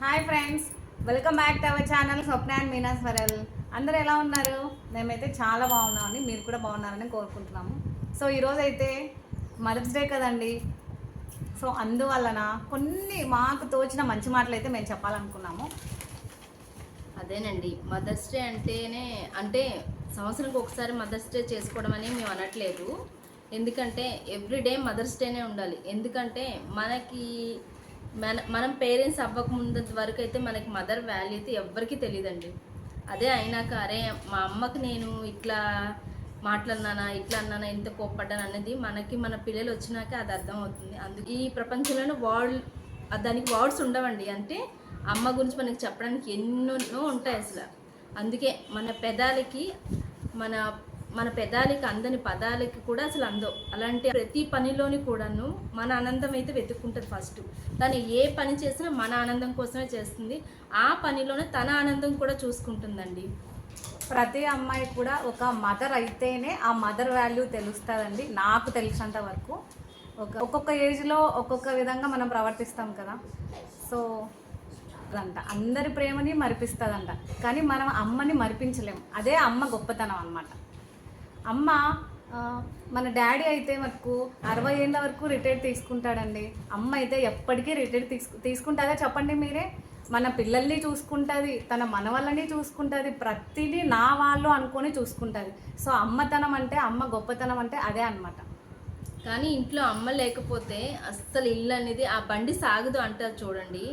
Hi friends, welcome back to our channel Swapna and Meena స్వరల్. అందరూ ఎలా ఉన్నారు? మేమైతే చాలా బాగున్నామని, మీరు కూడా బాగున్నారని కోరుకుంటున్నాము. సో ఈరోజు అయితే మదర్స్ డే కదండి. సో అందువలన కొన్ని మాకు తోచిన మంచి మాటలు అయితే మేము చెప్పాలనుకున్నాము. అదేనండి, మదర్స్ డే అంటే సంవత్సరానికి ఒకసారి మదర్స్ డే చేసుకోవడం అని మేము అనట్లేదు. ఎందుకంటే ఎవ్రీడే మదర్స్ డేనే ఉండాలి. ఎందుకంటే మనం పేరెంట్స్ అవ్వకముందు వరకు అయితే మనకి మదర్ వాల్యూ అయితే ఎవ్వరికీ తెలియదండి. అదే అయినాక అరే మా అమ్మకి నేను ఇట్లా మాట్లాడినానా, ఇట్లా అన్నానా, ఇంత కోప్పడ్డాను అనేది మనకి మన పిల్లలు వచ్చినాక అది అర్థమవుతుంది. అందుకే ఈ ప్రపంచంలోనే దానికి వర్డ్స్ ఉండవండి. అంటే అమ్మ గురించి మనకి చెప్పడానికి ఎన్నెన్నో ఉంటాయి అసలు. అందుకే మన పెదాలకి అందని పదాలకి కూడా అసలు అందో. అలాంటి ప్రతి పనిలోని కూడాను మన ఆనందం అయితే వెతుక్కుంటుంది ఫస్ట్. తను ఏ పని చేసినా మన ఆనందం కోసమే చేస్తుంది. ఆ పనిలోనే తన ఆనందం కూడా చూసుకుంటుందండి. ప్రతి అమ్మాయి కూడా ఒక మదర్ అయితేనే ఆ మదర్ వాల్యూ తెలుస్తుందండి. నాకు తెలిసినంత వరకు ఒక్కొక్క ఏజ్లో ఒక్కొక్క విధంగా మనం ప్రవర్తిస్తాం కదా. సో అందరి ప్రేమని మరిపిస్తుందంట, కానీ మనం అమ్మని మరిపించలేం. అదే అమ్మ గొప్పతనం అన్నమాట. అమ్మ మన డాడీ అయితే మనకు 60 ఏళ్ళ వరకు రిటైర్ తీసుకుంటాడండి. అమ్మ అయితే ఎప్పటికీ రిటైర్ తీసుకుంటుందా చెప్పండి మీరే. మన పిల్లల్ని చూసుకుంటుంది, తన మనవళ్ళని చూసుకుంటుంది, ప్రతిదీ నా వాళ్ళు అనుకొని చూసుకుంటుంది. సో అమ్మతనం అంటే, అమ్మ గొప్పతనం అంటే అదే అన్నమాట. కానీ ఇంట్లో అమ్మ లేకపోతే అస్సలు ఇల్లు అనేది ఆ బండి సాగదు అంటారు చూడండి.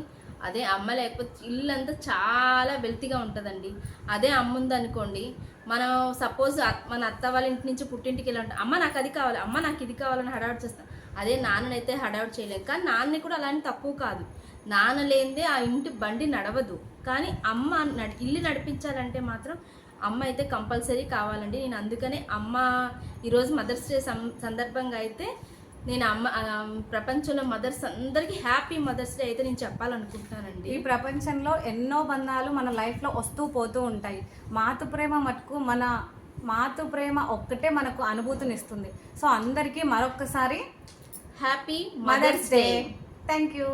అదే అమ్మ లేకపోతే ఇల్లు అంతా చాలా వెల్తీగా ఉంటుందండి. అదే అమ్మ ఉందనుకోండి, మనం సపోజ్ మన అత్త వాళ్ళ ఇంటి నుంచి పుట్టింటికి వెళ్ళి ఉంటాం, అమ్మ నాకు అది కావాలి, అమ్మ నాకు ఇది కావాలని హడావుడి చేస్తాం. అదే నాన్ననైతే హడావుడి చేయలేదు. కానీ నాన్నని కూడా అలాంటి తక్కువ కాదు. నాన్న లేనిదే ఆ ఇంటి బండి నడవదు. కానీ అమ్మ ఇల్లు నడిపించాలంటే మాత్రం అమ్మ అయితే కంపల్సరీ కావాలండి. నేను అందుకనే అమ్మ ఈరోజు మదర్స్ డే సందర్భంగా అయితే నేను ప్రపంచంలో మదర్స్ అందరికీ హ్యాపీ మదర్స్ డే అయితే నేను చెప్పాలనుకుంటున్నానండి. ఈ ప్రపంచంలో ఎన్నో బంధాలు మన లైఫ్లో వస్తూ పోతూ ఉంటాయి. మాతృ ప్రేమ ఒక్కటే మనకు అనుభూతినిస్తుంది. సో అందరికీ మరొక్కసారి happy mother's day. Thank you.